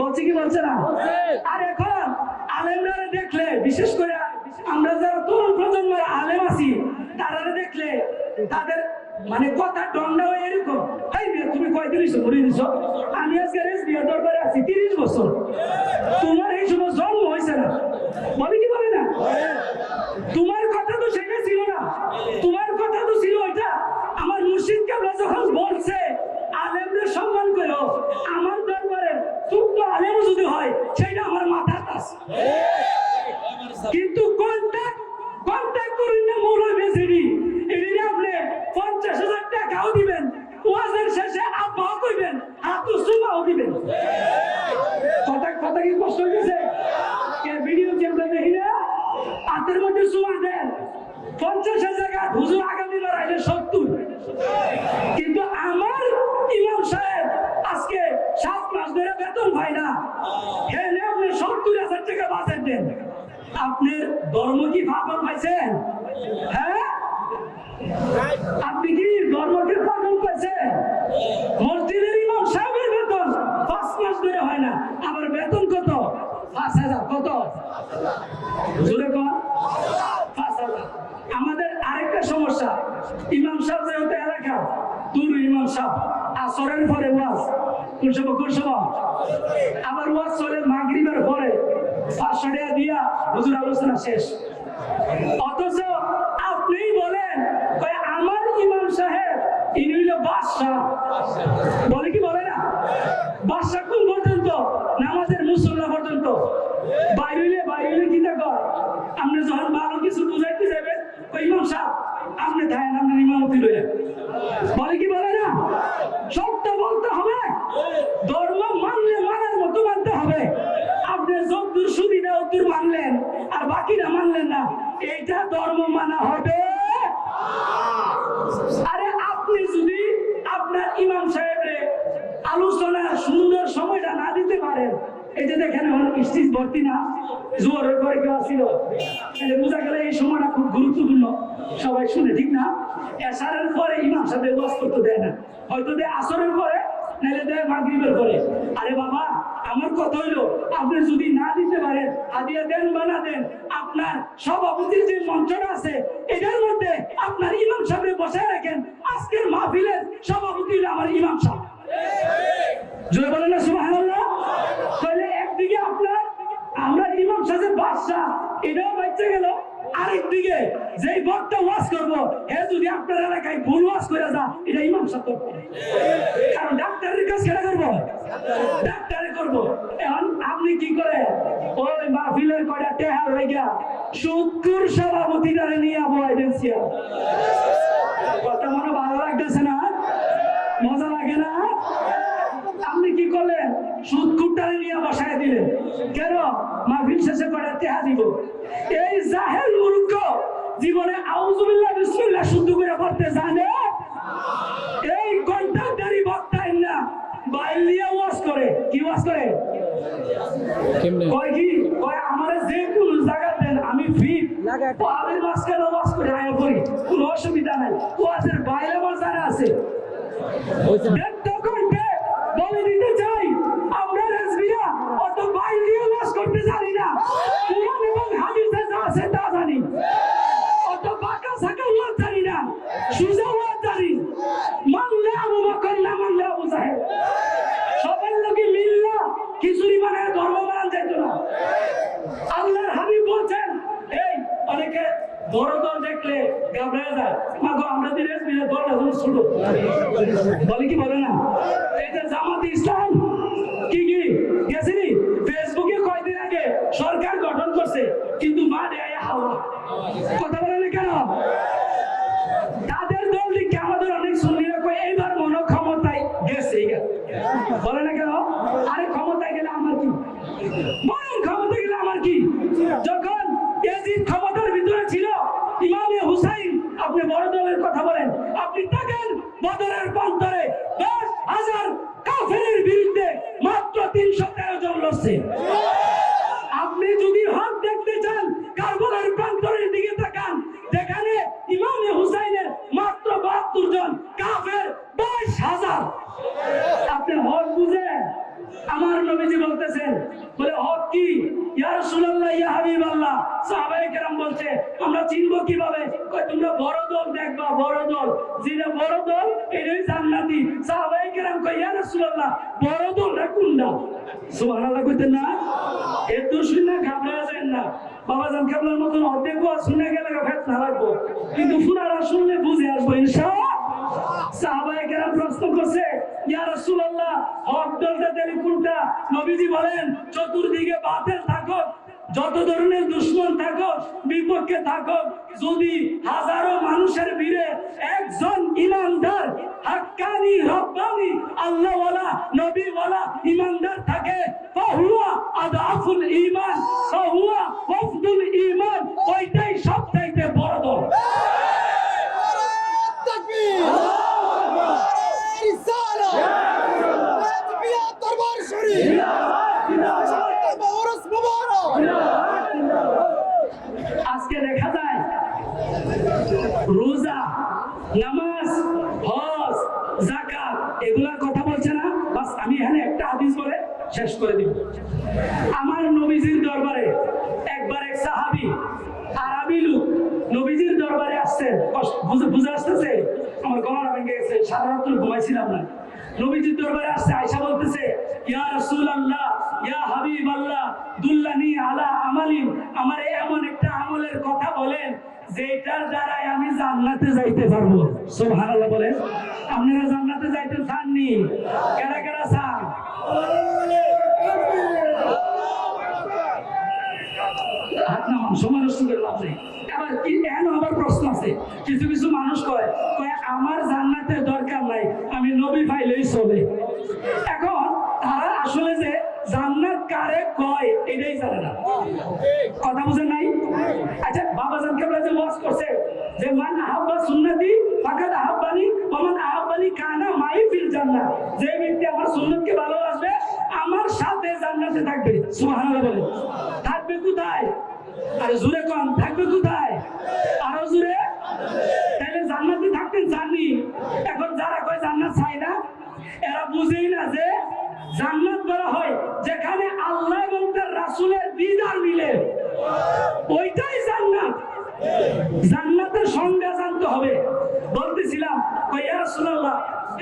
বলছে কি বলছে না? আর এখন আলেমরা দেখলে, বিশেষ করে আমরা যারা তরুণ প্রজন্মের আলেম আছি, তারা দেখলে তাদের মানে কথা দণ্ড এরকম, তুমি কয়দিন ঘুরে দিছো, আমি আজকে রেসবিয়া দরবারে আছি 30 বছর, তোমার এই সময় জন্ম হয়েছে না, বলে কি বলে না? তোমার কথা তো সেটা ছিল না, তোমার কথা তো ছিল এটা। আমার মুর্শিদ কেবলা যখন বলছে আলেমদের সম্মান করো, আমার দরবারে ছোট্ট আলেম যদি হয় সেটা আমার মাথার কাজ, কিন্তু কন্ট্যাক্ট করুন না মৌলভী বেসিডি, এদিকে আপনি 50,000 টাকাও দিবেন, ওয়াজের শেষে আব্বাও কইবেন, হাতু সুমাও দিবেন। কথা কি কষ্ট হয়েছে? ভিডিও যে আমরা দেখি না, হাতের মধ্যে সুমা দেন 50,000 টাকা, হুজুর আগামী বার আইলে 70। কিন্তু আমার ইমাম সাহেব আজকে 7 মাস ধরে বেতন পায় না, হেলে আপনি 70,000 টাকা বাজেট দেন। আপনার ধর্ম কি পাগল পাইছেন? হ্যাঁ, আপনি কি ধর্মকে পাগল পাইছেন? মসজিদের ইমাম সাহেবের বেতন 5 মাস ধরে হয় না, আবার বেতন কত? 5,000। কত? জোরে কর, 5,000। আমাদের আরেকটা সমস্যা, ইমাম সাহেব যেহেতু এলাকা দূর, ইমাম সাহেব আসরের পরে ওয়াজ কোন সময়, আবার ওয়াজ চলে মাগরিবের পরে 500 টাকা দিয়া হুজুর আলোচনা শেষ। অথচ আপনি বলেন আমার ইমাম সাহেব ইনি হইল বাদশাহ, বলে কি বলে না? বাদশাহ কোন পর্যন্ত? নামাজের মুসল্লা পর্যন্ত। বাইরে কি দেখো, আপনি যখন ভালো কিছু বুঝাইতে যাবেন, ইমাম সাহেব আপনি ধায়েন, আপনার ইমামতি লইয়া, বলে কি বলে না? সবটা বলতে হবে, ধর্ম মানলে মানার মতো মানতে হবে। আপনি যতদূর সুবিধা অতদূর মানলেন আর বাকিরা মানলেন না, এইটা ধর্ম মানা হবে? আরে আপনি যদি আপনার ইমাম সাহেবের আলোচনার সুন্দর সময়টা না দিতে পারেন, এই যে দেখেন স্টেজ ভর্তি না, জোরের পরে কেউ আসছিল, বোঝা গেলে এই সময়টা খুব গুরুত্বপূর্ণ, সবাই শুনে, ঠিক না? এশারের পরে ইমাম সাহেব ওয়াজ করতে দেয় না, হয়তো দেয় আসরের পরে, নাহলে দেয় মাগরিবের পরে। আরে বাবা, আমার কথা হইলো আপনি যদি না দিতে পারেন, হাদিয়া দেন বা না দেন, আপনার সভাপতির যে মঞ্চটা আছে এটার মধ্যে আপনার ইমাম সাহেব বসায় রাখেন। আজকের মাহফিলের সভাপতি হলো আমার ইমাম সাহেব। জয় বলেন না সুবহানাল্লাহ। তাহলে একদিকে আপনার আমরা ইমাম সাহেব বাদশা, এটাও বাচ্চা গেল, আরেকদিকে যেই বক্তা ওয়াজ করবো হে যদি আপনার এলাকায় ভুল ওয়াজ করে যা, এটা ইমাম সাহেব করবে। কারণ ডাক্তারের কাজ কেন করবো? ডাক্তারে করবো। এখন আপনি কি করে ওই মাহফিলের কয়টা টেহার হয়ে গিয়া সুদকুর সভাপতিটারে নিয়ে বয় দেন। কথা মনে ভালো লাগতেছে না? মজা লাগে না? আপনি কি করলেন? সুদকুরটারে নিয়ে বসায় দিলেন। কেন? মাহফিল শেষে কয়টা টেহা দিব। এই জাহেল মূর্খ জীবনে আউযুবিল্লাহ বিসমিল্লাহ শুদ্ধ করে পড়তে জানে? এই কন্ট্রাক্টরি বক্তাই না বাইল নিয়ে ওয়াজ করে। কি ওয়াজ করে? কয় কি? কয় আমারে যে কোন জায়গা দেন, আমি ফিট পাহাড়ের মাঝখানে ওয়াজ করে আয়া করি, কোনো অসুবিধা নাই। ওয়াজের বাইরে আমার জানা আছে। বলে দিতে চাই, আমরা রেজবিয়া অত বাইল নিয়ে ওয়াজ করতে জানি না, কুরআন এবং হাদিসে যা আছে তা জানি। অত বাঁকা সাকা ওয়াজ জানি না, সুজা ওয়াজ জানি। মানলে আবু বকর, না মানলে আবু জাহেল। সবার লোকে মিল্লা খিচুড়ি বানায় ধর্ম মানা যেত না। আল্লাহর হাবিব বলছেন, এই অনেকে বড় দল দেখলে ঘাবড়ে যায়, মাগো আমরা যে রেজবিয়া দলটা ছোট, বলে কি বলে না? এই যে জামাতে ইসলাম কি গেছিনি ফেসবুকে কয়দিন আগে সরকার গঠন করছে, কিন্তু মাঠে হাওয়া। কথা বলে না কেন? তাদের দল দিকে আমাদের অনেক সুন্নিরা কয় এইবার মনে ক্ষমতায় গেছে, বলে না কেন? আরে ক্ষমতায় গেলে আমার কি? বলেন ক্ষমতায় গেলে আমার কি? যখন ইয়াজিদ ক্ষমতার ভিতরে ছিল, ইমামে হুসাইন, আপনি বড় দলের কথা বলেন, আপনি তাকান বদরের প্রান্তরে 10,000 কাফেরের বিরুদ্ধে মাত্র 313 জন লড়ছে। আপনি যদি হক দেখতে চান, কারবালার প্রান্তরের দিকে তাকান, যেখানে ইমামে হুসাইনের মাত্র 72 জন, কাফের 22,000। আপনি হক বুঝেন? আমার নবীজি বলতেছেন, বলে হক কি ইয়া রাসূলুল্লাহ ইয়া হাবিবাল্লাহ। সাহাবায়ে কেরাম বলছে আমরা চিনবো কিভাবে? কয় তোমরা বড় দল দেখবা, বড় দল, যেটা বড় দল এটাই জান্নাতি। সাহাবায়ে কেরাম কয় ইয়া রাসূলুল্লাহ বড় দলটা কোনটা? সুবহানাল্লাহ কইতেন না? এত শুনে ঘাবড়ে যান না। বাবাজান কেবলার মতন অর্ধেক শুনে গেলে ফেতনা লাগবো, কিন্তু পুরারা শুনলে বুঝে আসবো ইনশাআল্লাহ। সাহাবায়ে কেরাম প্রশ্ন করছে ইয়া রাসূলুল্লাহ হক দলটা তাহলে কোনটা? নবীজি বলেন চতুর্দিকে বাতিল থাকো, যত ধরনের দুশমন থাকো, বিপক্ষে থাকো, যদি হাজারো মানুষের ভিড়ে একজন ইমানদার হাক্কানি রব্বানি আল্লাহওয়ালা নবীওয়ালা ইমানদার থাকে, ফাহুয়া আদাফুল ঈমান ফাহুয়া ওয়াফদুল ঈমান, ওইটাই সবচাইতে বড় দল। আজকে দেখা যায় রোজা, নামাজ, হজ, যাকাত এগুলার কথা বলছে না। বাস আমি এখানে একটা হাদিস বলে শেষ করে দিব। আমার নবীজির দরবারে একবার এক সাহাবী আরবি লোক নবীজির দরবারে আসছেন। বুঝে আসতেছে? আমার গলাটা ভেঙে গেছে, সারা রাত ঘুমাইছিলাম না। নবীজির দরবারে আসছে, আয়েশা বলতেছে ইয়া রাসূলুল্লাহ ইয়া হাবিবাল্লাহ দুল্লানি আলা আমালিন, আমার এমন একটা আমলের কথা বলেন যেটার দ্বারা আমি জান্নাতে যাইতে পারবো। সুবহানাল্লাহ বলেন। আপনারা জান্নাতে যাইতে চাননি? কারা কারা চান? হাত নামান, সময় নষ্ট করে লাভ নেই। আবার কি এমন আবার প্রশ্ন আছে, কিছু কিছু মানুষ কয় আমার জান্নাতের দরকার নাই, আমি নবী পাইলেই চলে। এখন তারা আসলে যে জান্নাত কারে কয় এটাই জানে না। কথা বুঝেন নাই? আচ্ছা বাবাজান কেবলা যে ওয়াজ করছে যে মান আহাব্বা সুন্নতি ফাকাদ আহাব্বানি ওয়া মান আহাব্বানি কানা মাই ফিল জান্নাহ, যে ব্যক্তি আমার সুন্নতকে ভালোবাসবে আমার সাথে জান্নাতে থাকবে। সুবহানাল্লাহ বলেন। থাকবে কোথায়? আরে জোরে কোন, থাকবে কোথায়? আরো জোরে। তাহলে জান্নাতে থাকতেন জানি। এখন যারা কয় জান্নাত চাই না, এরা বুঝেই না যে জান্নাত বলা হয় যেখানে আল্লাহ এবং তার রাসূলের দিদার মিলে, ওইটাই জান্নাত। জান্নাতের সংজ্ঞা জানতে হবে। বলতেছিলাম ইয়া রাসূলুল্লাহ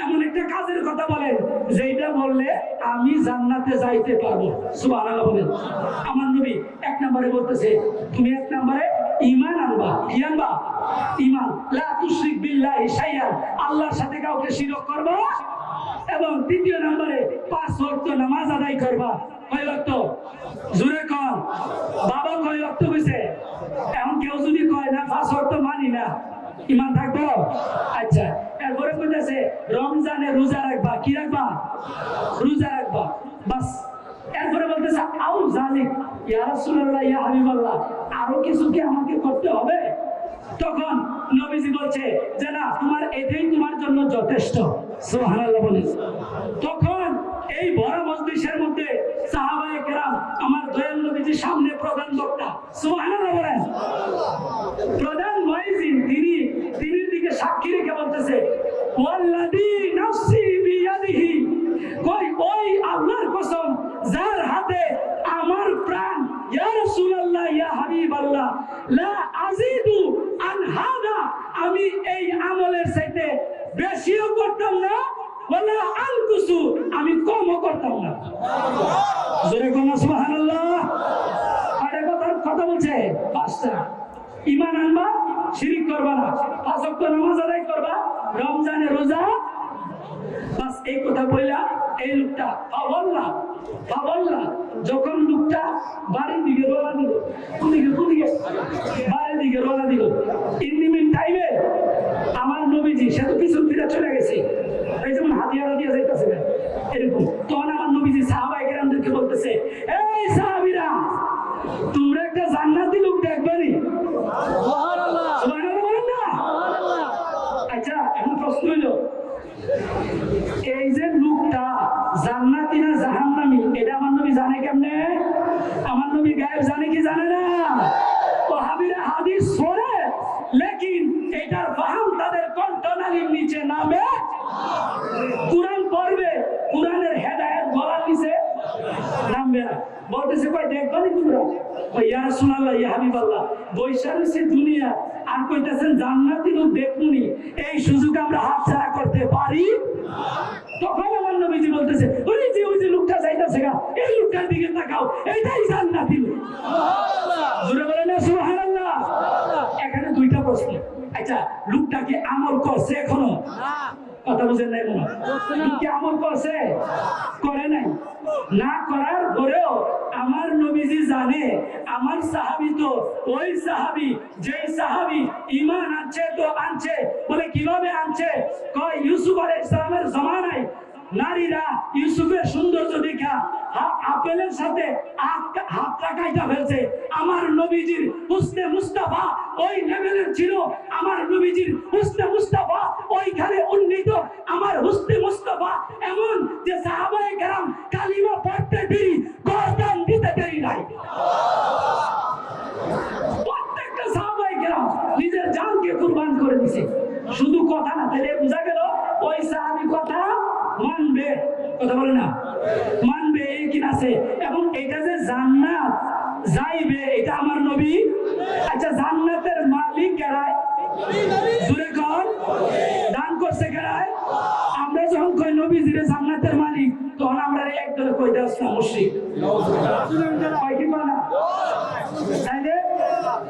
এমন একটা কাজের কথা বলেন যেটা বললে আমি জান্নাতে যাইতে পারবো। সুবহানাল্লাহ বলেন। আমার নবী এক নম্বরে বলতেছে তুমি এক নম্বরে ঈমান আনবা। কি আনবা? ঈমান। লা তুশরিক বিল্লাহি শাইআন, আল্লাহর সাথে কাউকে শিরক করবা। এবং দ্বিতীয় নম্বরে 5 ওয়াক্ত নামাজ আদায় করবা। কয় ওয়াক্ত? জোরে কোন। বাবা কয় ওয়াক্ত কইছে? এখন কেউ যদি কয় না 5 ওয়াক্ত মানি না, ঈমান থাকবো? আচ্ছা, এরপরে কইতাছে রমজানে রোজা রাখবা। কি রাখবা? রোজা রাখবা। বাস। এরপরে বলতেছে আউ জালিক ইয়া রাসূলুল্লাহ ইয়া হাবিবাল্লাহ, আরো কিছু কি আমাকে করতে হবে? তখন নবীজি বলছে যে না, তোমার এটাই তোমার জন্য যথেষ্ট। সুবহানাল্লাহ বলেন। তখন এই বড় মজলিসের মধ্যে সাহাবায়ে কেরাম আমার দয়াল নবীজির সামনে প্রধান বক্তা। সুবহানাল্লাহ বলেন। প্রধান মুয়াজ্জিন তিনি দিকে সাক্ষী রেখে বলতেছে ওয়াল্লাযী নাফসি বিয়াদিহি, ওই আল্লাহর কসম যার হাতে আমার প্রাণ, ইয়া রাসূলুল্লাহ ইয়া হাবিবাল্লাহ লা আযীদু আন হাদা, আমি এই আমলের চাইতে বেশিও করতাম না, ওয়ালা আনকুসু, আমি কমও করতাম না। জোরে কোন সুবহানাল্লাহ। আরে কথা বলছে পাঁচটা। ঈমান আনবা, শিরিক করবা না, 5 ওয়াক্ত নামাজ আদায় করবা, রমজানে রোজা। বাস এই কথা বইলা এই লোকটা পাওয়াল্লাহ যখন লোকটা বাড়ির দিকে রওনা দিল, কোনদিকে বাড়ির দিকে রওনা দিল, ইন্ডিমিন টাইমে আমার নবীজি সে তো পিছন ফিরে চলে গেছে, এই যেমন হাতিয়ারা দিয়ে যাইতেছে না এরকম। তখন আমার নবীজি সাহাবায়ে কেরামদেরকে বলতেছে এই সাহাবীরা, তোমরা একটা জান্নাতি লোক দেখবানি। সুবহানাল্লাহ। সুবহানাল্লাহ বলেন না? সুবহানাল্লাহ। আচ্ছা এখন প্রশ্ন হইল এই যে লোকটা জান্নাতি না জাহান্নামী, এটা আমার নবী জানে কেমনে? আমার নবী গায়েব জানে কি জানে না? ওয়াহাবীরা হাদিস পড়ে, লেকিন এটার ফাহাম তাদের কণ্ঠনালীর নিচে নামে। কোরআন পড়বে, কোরআনের হেদায়েত গলার নিচে শুনবে না বলতেছে কই দেখবানি তোমরা ওই ইয়া রাসূলুল্লাহ ইয়া হাবিবাল্লাহ বৈশাখী দুনিয়া আর কইতাছেন জান্নাতি লোক দেখুনি এই সুযোগ আমরা হাতছাড়া করতে পারি তখন আমার নবীজি বলতেছে ওই যে লোকটা যাইতাছে গা এই লোকটার দিকে তাকাও এইটাই জান্নাতি লোক জোরে বলেন না সুবহানাল্লাহ এখানে দুইটা প্রশ্ন আচ্ছা লোকটা কি আমল করছে এখনো কথা বুঝেন নাই মনে কি আমল করছে করে নাই না করার পরেও আমার নবীজি জানে আমার সাহাবী তো ওই সাহাবী যেই সাহাবী ঈমান আনছে তো আনছে বলে কিভাবে আনছে কয় ইউসুফ আলাইহিস সালামের জামানায় নারীরা ইউসুফের সৌন্দর্য দেখা আপেলের সাথে হাতটা কাইটা ফেলছে আমার নবীজির হুসনে মুস্তাফা ওই লেভেলের ছিল আমার নবীজির হুসনে মুস্তাফা ওইখানে উন্নীত আমার হুসনে মুস্তাফা এমন যে সাহাবায়ে কেরাম কালিমা পড়তে দেরি গর্দান দিতে দেরি নাই প্রত্যেকটা সাহাবায়ে কেরাম নিজের জানকে কুরবান করে দিয়েছে শুধু কথা না তাহলে বোঝা গেল ওই সাহাবী কথা মানবে কথা বলে না মানবে এই কি আছে এবং এটা যে জান্নাত যাইবে এটা আমার নবী আচ্ছা জান্নাতের মালিক কারা জোরে কোন দান করছে কারা আমরা যখন কই নবীজির জান্নাতের মালিক তখন আমরা একদলে কইতে আসলাম মুশরিক কই কি বলে না তাইলে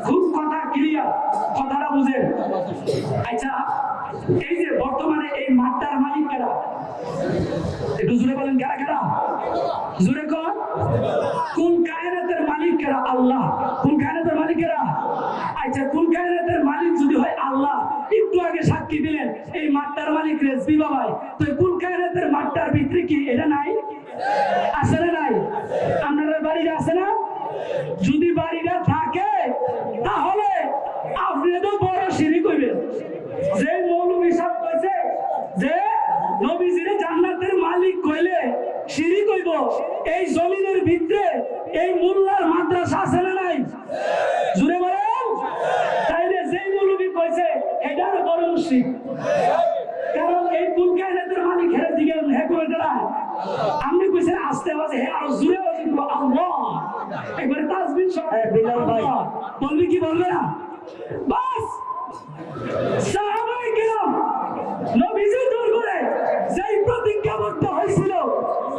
খুব কথা ক্লিয়ার কথাটা বুঝেন আচ্ছা এই যে বর্তমানে এই মাঠটার মালিক কারা একটু জোরে বলেন কারা কারা জোরে কোন কায়নাতের মালিক কারা আল্লাহ কোন কায়নাতের মালিক কারা আচ্ছা কোন কায়নাতের মালিক যদি হয় আল্লাহ একটু আগে সাক্ষী দিলেন এই মাঠটার মালিক রেজবি বাবাই তো কোন কায়নাতের মাঠটার ভিতরে কি এটা নাই আছে না নাই আপনাদের বাড়িতে আছে না যদি বাড়িটা থাকে তাহলে আপনি তো বড় শিরক হইবেন যে মৌলভী সাহেব কইছে যে নবীজির জান্নাতের মালিক কইলে শিরক হইব এই জমিনের ভিতরে এই মোল্লার মাদ্রাসা আছে না নাই জুড়ে বলেন তাইলে যে মৌলভী কইছে এটার বড় মুশরিক কারণ এই কোন কায়নাতের মালিক হেরে দিকে হে করে দাঁড়ায় আপনি কইছেন আস্তে আওয়াজে হে আর জুড়ে আওয়াজে আল্লাহ একবার তাসবিহ সব বিলাল ভাই বলবি কি বলবে না বাস সাহাবায়ে কেরাম নবীজি দরবারে যেই প্রতিজ্ঞাবদ্ধ হয়েছিল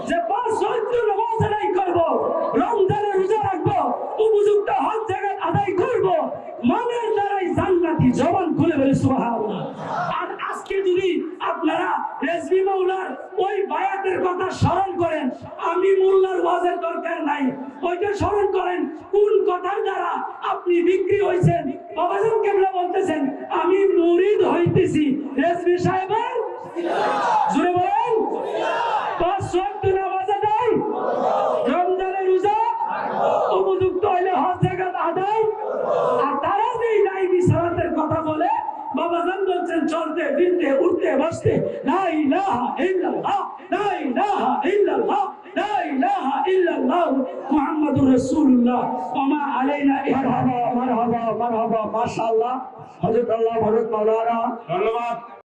যে 5 ওয়াক্ত নামাজ আদায় করব রমজানের রোজা রাখব উপযুক্ত হজ যাকাত আদায় করব মনের দ্বারাই জান্নাতি জবান খুলে বলে সুবহানাল্লাহ আর আজকে যদি আপনারা রেজবি মাওলার ওই বায়াতের কথা স্মরণ করেন আমি মোল্লার ওয়াজের দরকার নাই ওইটা স্মরণ করেন কোন কথার দ্বারা আপনি বিক্রি হইছেন বাবাজান কেবলা বলতেছেন আমি মুরিদ হইতেছি রেজবি সাহেবের জোরে বলেন 5 ওয়াক্ত নামাজ আদায় রমজানের রোজা উপযুক্ত হইলে হজ যাকাত আদায় আর তারা যেই লাইবি সালাতের কথা বলে বাবাজান বলছেন চলতে ফিরতে উঠতে বসতে লা ইলাহা ইল্লাল্লাহ লা ইলাহা ইল্লাল্লাহ লা ইলাহা ইল্লাল্লাহ মুহাম্মাদুর রাসূলুল্লাহ ওয়া মা আলাইনা মারহাবা মারহাবা মারহাবা মাশাআল্লাহ হযরত আল্লাহ হযরত মাওলানা ধন্যবাদ।